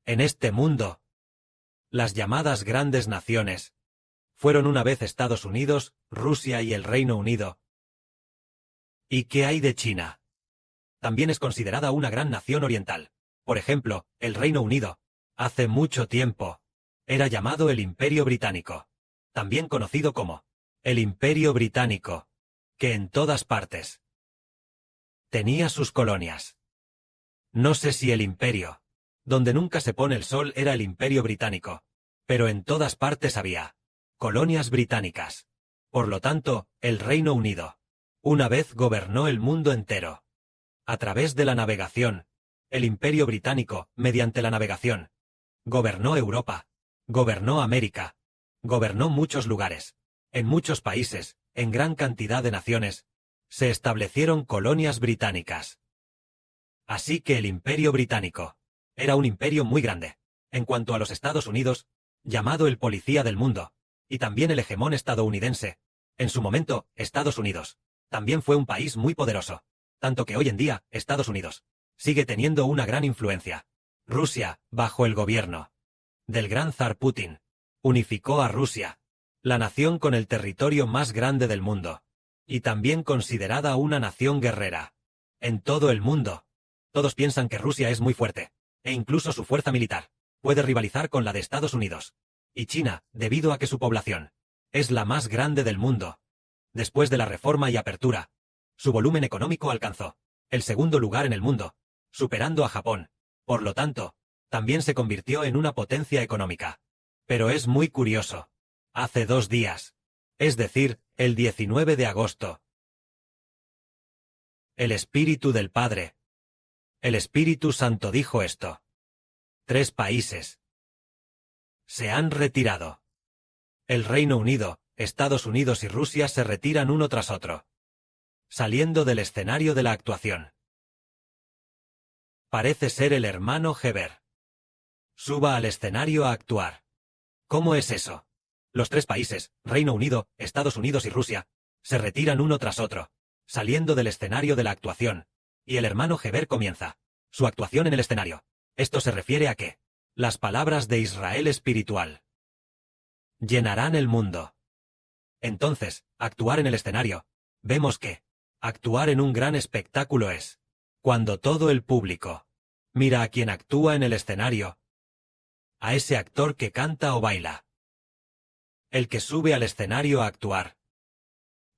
En este mundo, las llamadas grandes naciones fueron una vez Estados Unidos, Rusia y el Reino Unido. ¿Y qué hay de China? También es considerada una gran nación oriental. Por ejemplo, el Reino Unido, hace mucho tiempo, era llamado el Imperio Británico, también conocido como el Imperio Británico, que en todas partes tenía sus colonias. No sé si el imperio, donde nunca se pone el sol, era el Imperio Británico, pero en todas partes había colonias británicas. Por lo tanto, el Reino Unido una vez gobernó el mundo entero. A través de la navegación, el Imperio Británico, mediante la navegación, gobernó Europa, gobernó América, gobernó muchos lugares, en muchos países, en gran cantidad de naciones, se establecieron colonias británicas. Así que el Imperio Británico era un imperio muy grande. En cuanto a los Estados Unidos, llamado el policía del mundo, y también el hegemón estadounidense, en su momento, Estados Unidos, también fue un país muy poderoso, tanto que hoy en día, Estados Unidos sigue teniendo una gran influencia. Rusia, bajo el gobierno del gran zar Putin, unificó a Rusia, la nación con el territorio más grande del mundo, y también considerada una nación guerrera. En todo el mundo, todos piensan que Rusia es muy fuerte, e incluso su fuerza militar puede rivalizar con la de Estados Unidos. Y China, debido a que su población es la más grande del mundo. Después de la reforma y apertura, su volumen económico alcanzó el segundo lugar en el mundo, superando a Japón. Por lo tanto, también se convirtió en una potencia económica. Pero es muy curioso. Hace 2 días, es decir, el 19 de agosto, el Espíritu del Padre, el Espíritu Santo dijo esto. 3 países se han retirado. El Reino Unido, Estados Unidos y Rusia se retiran uno tras otro, saliendo del escenario de la actuación. Parece ser el hermano Heber. Suba al escenario a actuar. ¿Cómo es eso? Los 3 países, Reino Unido, Estados Unidos y Rusia, se retiran uno tras otro, saliendo del escenario de la actuación, y el hermano Heber comienza su actuación en el escenario. Esto se refiere a que las palabras de Israel espiritual llenarán el mundo. Entonces, actuar en el escenario, vemos que actuar en un gran espectáculo es cuando todo el público mira a quien actúa en el escenario, a ese actor que canta o baila. El que sube al escenario a actuar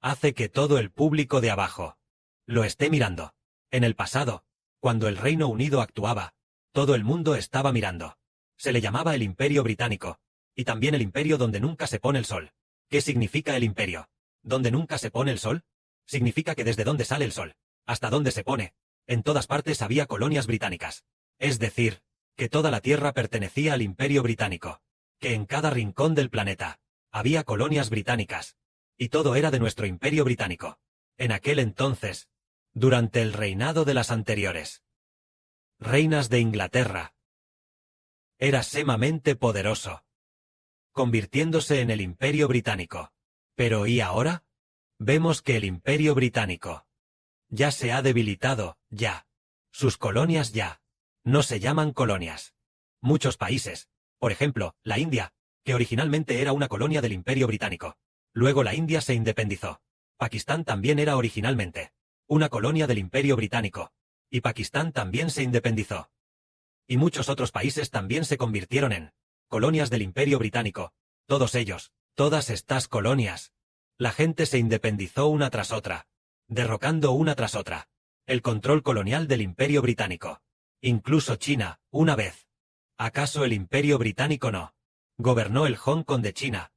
hace que todo el público de abajo lo esté mirando. En el pasado, cuando el Reino Unido actuaba, todo el mundo estaba mirando. Se le llamaba el Imperio Británico, y también el imperio donde nunca se pone el sol. ¿Qué significa el imperio? ¿Donde nunca se pone el sol? Significa que desde donde sale el sol hasta donde se pone, en todas partes había colonias británicas. Es decir, que toda la Tierra pertenecía al Imperio Británico, que en cada rincón del planeta había colonias británicas, y todo era de nuestro Imperio Británico. En aquel entonces, durante el reinado de las anteriores reinas de Inglaterra, era sumamente poderoso, convirtiéndose en el Imperio Británico. Pero ¿y ahora? Vemos que el Imperio Británico ya se ha debilitado, ya. Sus colonias ya no se llaman colonias. Muchos países, por ejemplo, la India, que originalmente era una colonia del Imperio Británico. Luego la India se independizó. Pakistán también era originalmente una colonia del Imperio Británico, y Pakistán también se independizó. Y muchos otros países también se convirtieron en colonias del Imperio Británico. Todos ellos, todas estas colonias, la gente se independizó una tras otra, derrocando una tras otra el control colonial del Imperio Británico. Incluso China, una vez. ¿Acaso el Imperio Británico no gobernó el Hong Kong de China?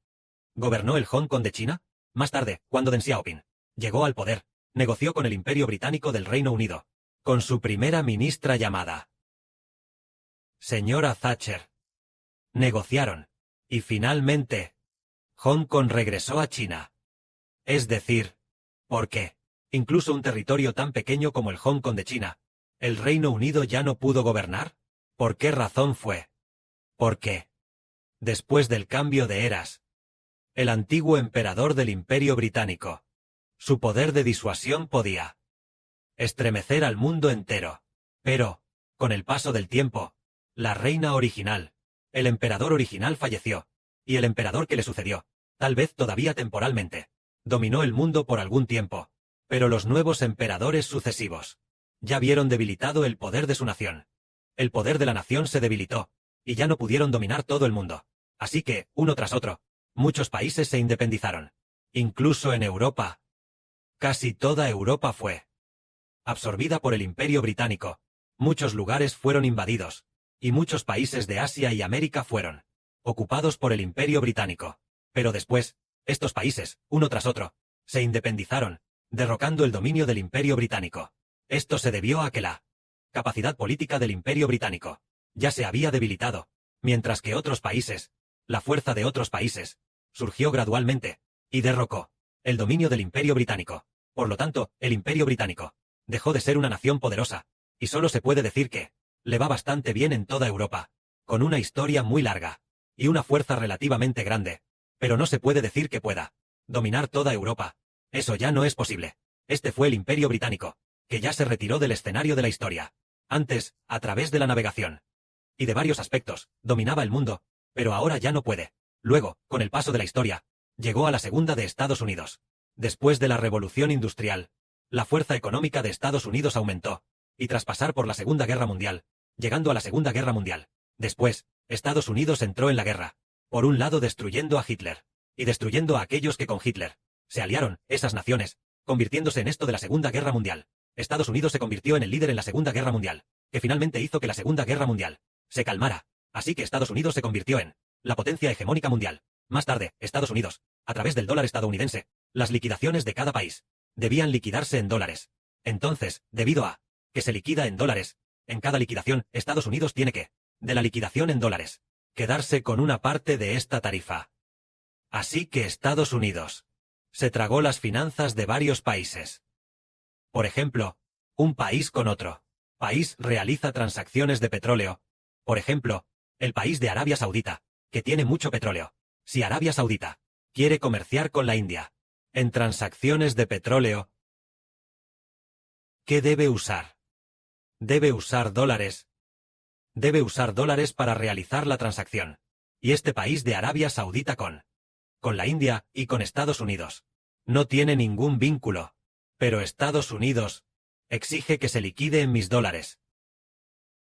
¿Gobernó el Hong Kong de China? Más tarde, cuando Deng Xiaoping llegó al poder, negoció con el Imperio Británico del Reino Unido, con su primera ministra llamada señora Thatcher. Negociaron, y finalmente, Hong Kong regresó a China. Es decir, ¿por qué? Incluso un territorio tan pequeño como el Hong Kong de China, ¿el Reino Unido ya no pudo gobernar? ¿Por qué razón fue? ¿Por qué? Después del cambio de eras, el antiguo emperador del Imperio Británico, su poder de disuasión podía estremecer al mundo entero. Pero, con el paso del tiempo, La reina original. El emperador original falleció. Y el emperador que le sucedió, tal vez todavía temporalmente, dominó el mundo por algún tiempo. Pero los nuevos emperadores sucesivos ya vieron debilitado el poder de su nación. El poder de la nación se debilitó, y ya no pudieron dominar todo el mundo. Así que, uno tras otro, muchos países se independizaron. Incluso en Europa. Casi toda Europa fue absorbida por el Imperio Británico. Muchos lugares fueron invadidos, y muchos países de Asia y América fueron ocupados por el Imperio Británico. Pero después, estos países, uno tras otro, se independizaron, derrocando el dominio del Imperio Británico. Esto se debió a que la capacidad política del Imperio Británico ya se había debilitado, mientras que otros países, la fuerza de otros países, surgió gradualmente, y derrocó el dominio del Imperio Británico. Por lo tanto, el Imperio Británico dejó de ser una nación poderosa, y solo se puede decir que le va bastante bien en toda Europa, con una historia muy larga, y una fuerza relativamente grande, pero no se puede decir que pueda dominar toda Europa. Eso ya no es posible. Este fue el Imperio Británico, que ya se retiró del escenario de la historia. Antes, a través de la navegación y de varios aspectos, dominaba el mundo, pero ahora ya no puede. Luego, con el paso de la historia, llegó a la segunda de Estados Unidos. Después de la Revolución Industrial, la fuerza económica de Estados Unidos aumentó, y tras pasar por la Segunda Guerra Mundial, llegando a la Segunda Guerra Mundial, después, Estados Unidos entró en la guerra, por un lado destruyendo a Hitler, y destruyendo a aquellos que con Hitler se aliaron, esas naciones, convirtiéndose en esto de la Segunda Guerra Mundial. Estados Unidos se convirtió en el líder en la Segunda Guerra Mundial, que finalmente hizo que la Segunda Guerra Mundial se calmara. Así que Estados Unidos se convirtió en la potencia hegemónica mundial. Más tarde, Estados Unidos, a través del dólar estadounidense, las liquidaciones de cada país debían liquidarse en dólares. Entonces, debido a que se liquida en dólares, en cada liquidación, Estados Unidos tiene que, de la liquidación en dólares, quedarse con una parte de esta tarifa. Así que Estados Unidos se tragó las finanzas de varios países. Por ejemplo, un país con otro país realiza transacciones de petróleo. Por ejemplo, el país de Arabia Saudita, que tiene mucho petróleo. Si Arabia Saudita quiere comerciar con la India en transacciones de petróleo, ¿qué debe usar? Debe usar dólares. Debe usar dólares para realizar la transacción. Y este país de Arabia Saudita con la India y con Estados Unidos no tiene ningún vínculo. Pero Estados Unidos exige que se liquide en mis dólares.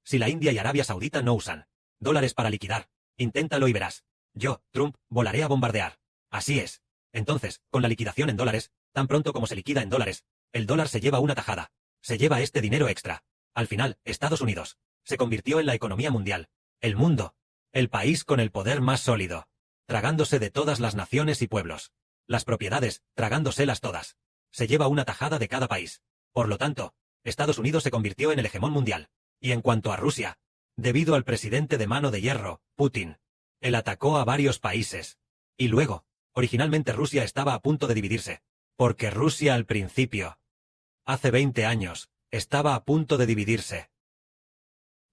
Si la India y Arabia Saudita no usan dólares para liquidar, inténtalo y verás. Yo, Trump, volaré a bombardear. Así es. Entonces, con la liquidación en dólares, tan pronto como se liquida en dólares, el dólar se lleva una tajada. Se lleva este dinero extra. Al final, Estados Unidos se convirtió en la economía mundial, el mundo, el país con el poder más sólido, tragándose de todas las naciones y pueblos. Las propiedades, tragándoselas todas. Se lleva una tajada de cada país. Por lo tanto, Estados Unidos se convirtió en el hegemón mundial. Y en cuanto a Rusia, debido al presidente de mano de hierro, Putin, él atacó a varios países. Y luego, originalmente Rusia estaba a punto de dividirse, porque Rusia al principio, hace 20 años, estaba a punto de dividirse.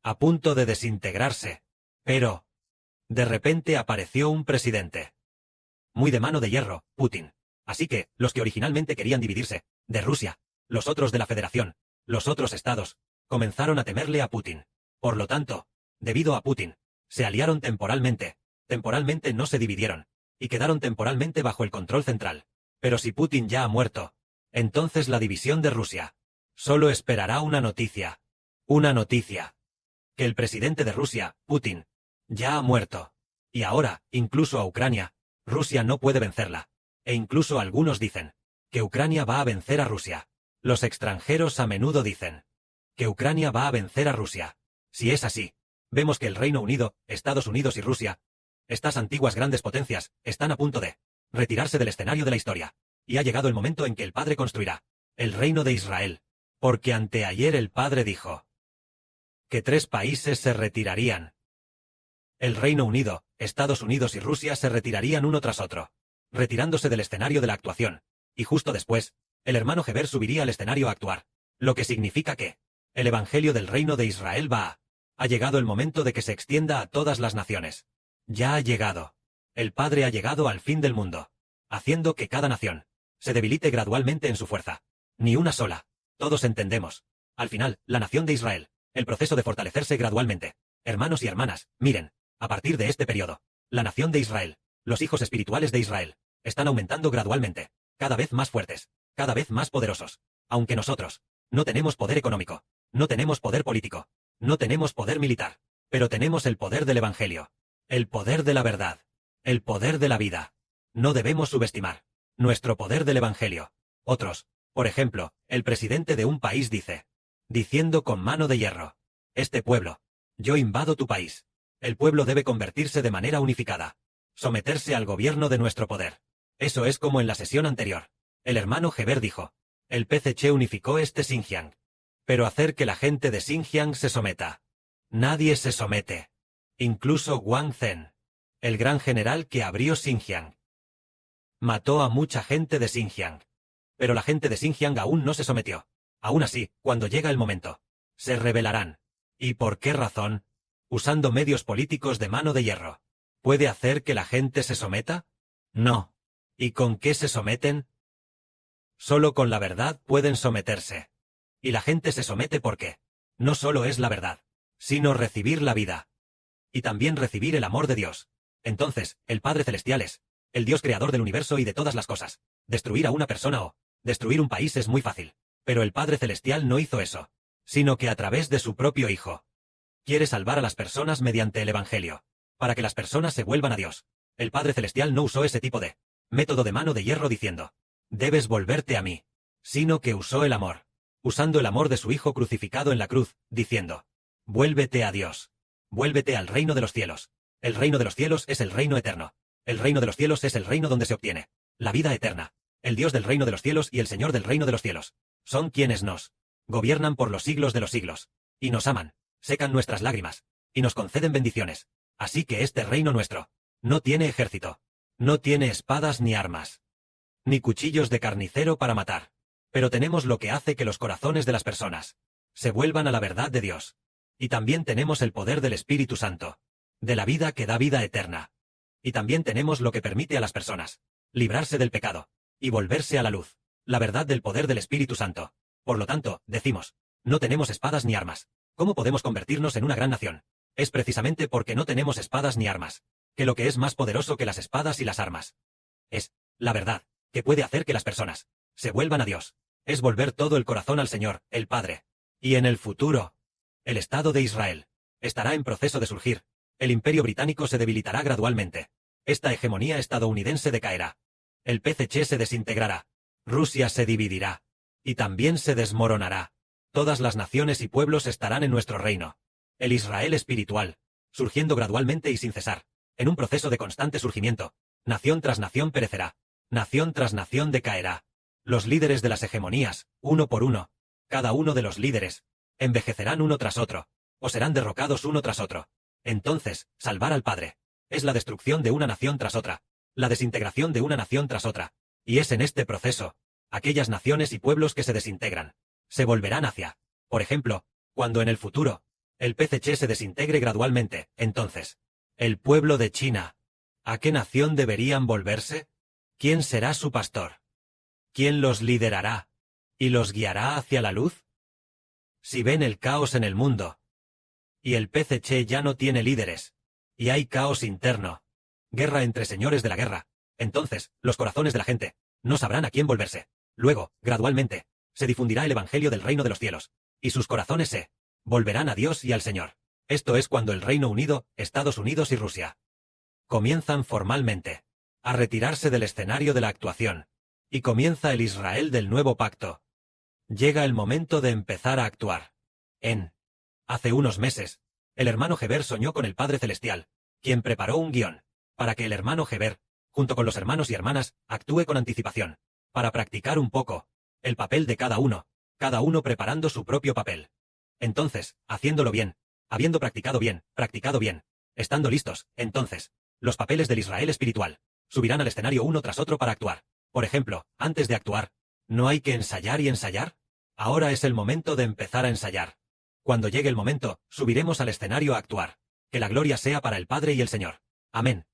A punto de desintegrarse. Pero, de repente apareció un presidente muy de mano de hierro, Putin. Así que, los que originalmente querían dividirse, de Rusia, los otros de la Federación, los otros estados, comenzaron a temerle a Putin. Por lo tanto, debido a Putin, se aliaron temporalmente no se dividieron, y quedaron temporalmente bajo el control central. Pero si Putin ya ha muerto, entonces la división de Rusia solo esperará una noticia. Una noticia. Que el presidente de Rusia, Putin, ya ha muerto. Y ahora, incluso a Ucrania, Rusia no puede vencerla. E incluso algunos dicen que Ucrania va a vencer a Rusia. Los extranjeros a menudo dicen que Ucrania va a vencer a Rusia. Si es así, vemos que el Reino Unido, Estados Unidos y Rusia, estas antiguas grandes potencias, están a punto de retirarse del escenario de la historia. Y ha llegado el momento en que el Padre construirá el reino de Israel. Porque anteayer el Padre dijo que 3 países se retirarían. El Reino Unido, Estados Unidos y Rusia se retirarían uno tras otro, retirándose del escenario de la actuación. Y justo después, el hermano Heber subiría al escenario a actuar. Lo que significa que el Evangelio del Reino de Israel ha llegado el momento de que se extienda a todas las naciones. Ya ha llegado. El Padre ha llegado al fin del mundo, haciendo que cada nación se debilite gradualmente en su fuerza. Ni una sola. Todos entendemos. Al final, la nación de Israel, el proceso de fortalecerse gradualmente, Hermanos y hermanas, miren, a partir de este periodo, la nación de Israel, los hijos espirituales de Israel, están aumentando gradualmente, cada vez más fuertes, cada vez más poderosos. Aunque nosotros no tenemos poder económico, no tenemos poder político, no tenemos poder militar, pero tenemos el poder del Evangelio, el poder de la verdad, el poder de la vida. No debemos subestimar nuestro poder del Evangelio. Otros, por ejemplo, el presidente de un país diciendo con mano de hierro, este pueblo, yo invado tu país. El pueblo debe convertirse de manera unificada, someterse al gobierno de nuestro poder. Eso es como en la sesión anterior. El hermano Heber dijo, el PCC unificó este Xinjiang. Pero hacer que la gente de Xinjiang se someta. Nadie se somete. Incluso Wang Zhen, el gran general que abrió Xinjiang. Mató a mucha gente de Xinjiang. Pero la gente de Xinjiang aún no se sometió. Aún así, cuando llega el momento, se rebelarán. ¿Y por qué razón? Usando medios políticos de mano de hierro. ¿Puede hacer que la gente se someta? No. ¿Y con qué se someten? Solo con la verdad pueden someterse. Y la gente se somete porque no solo es la verdad, sino recibir la vida. Y también recibir el amor de Dios. Entonces, el Padre Celestial es el Dios creador del universo y de todas las cosas. Destruir a una persona o destruir un país es muy fácil. Pero el Padre Celestial no hizo eso, sino que a través de su propio Hijo. Quiere salvar a las personas mediante el Evangelio, para que las personas se vuelvan a Dios. El Padre Celestial no usó ese tipo de método de mano de hierro diciendo, debes volverte a mí, sino que usó el amor, usando el amor de su Hijo crucificado en la cruz, diciendo, vuélvete a Dios, vuélvete al reino de los cielos. El reino de los cielos es el reino eterno. El reino de los cielos es el reino donde se obtiene la vida eterna. El Dios del reino de los cielos y el Señor del reino de los cielos son quienes nos gobiernan por los siglos de los siglos, y nos aman, secan nuestras lágrimas, y nos conceden bendiciones. Así que este reino nuestro no tiene ejército, no tiene espadas ni armas, ni cuchillos de carnicero para matar, pero tenemos lo que hace que los corazones de las personas se vuelvan a la verdad de Dios. Y también tenemos el poder del Espíritu Santo, de la vida que da vida eterna. Y también tenemos lo que permite a las personas librarse del pecado y volverse a la luz, la verdad del poder del Espíritu Santo. Por lo tanto, decimos, no tenemos espadas ni armas. ¿Cómo podemos convertirnos en una gran nación? Es precisamente porque no tenemos espadas ni armas, que lo que es más poderoso que las espadas y las armas es la verdad, que puede hacer que las personas se vuelvan a Dios. Es volver todo el corazón al Señor, el Padre. Y en el futuro, el Estado de Israel estará en proceso de surgir. El Imperio Británico se debilitará gradualmente. Esta hegemonía estadounidense decaerá. El PCC se desintegrará. Rusia se dividirá. Y también se desmoronará. Todas las naciones y pueblos estarán en nuestro reino. El Israel espiritual, surgiendo gradualmente y sin cesar, en un proceso de constante surgimiento. Nación tras nación perecerá. Nación tras nación decaerá. Los líderes de las hegemonías, uno por uno, cada uno de los líderes, envejecerán uno tras otro, o serán derrocados uno tras otro. Entonces, salvar al Padre es la destrucción de una nación tras otra, la desintegración de una nación tras otra. Y es en este proceso, aquellas naciones y pueblos que se desintegran, se volverán hacia, por ejemplo, cuando en el futuro, el PCC se desintegre gradualmente, entonces, el pueblo de China, ¿a qué nación deberían volverse? ¿Quién será su pastor? ¿Quién los liderará y los guiará hacia la luz? Si ven el caos en el mundo, y el PCC ya no tiene líderes, y hay caos interno, guerra entre señores de la guerra, entonces, los corazones de la gente no sabrán a quién volverse. Luego, gradualmente, se difundirá el Evangelio del reino de los cielos, y sus corazones se volverán a Dios y al Señor. Esto es cuando el Reino Unido, Estados Unidos y Rusia comienzan formalmente a retirarse del escenario de la actuación, y comienza el Israel del nuevo pacto. Llega el momento de empezar a actuar. Hace unos meses, el hermano Heber soñó con el Padre Celestial, quien preparó un guión, para que el hermano Heber, junto con los hermanos y hermanas, actúe con anticipación, para practicar un poco el papel de cada uno preparando su propio papel. Entonces, haciéndolo bien, habiendo practicado bien, estando listos, entonces, los papeles del Israel espiritual subirán al escenario uno tras otro para actuar. Por ejemplo, antes de actuar, ¿no hay que ensayar y ensayar? Ahora es el momento de empezar a ensayar. Cuando llegue el momento, subiremos al escenario a actuar. Que la gloria sea para el Padre y el Señor. Amén.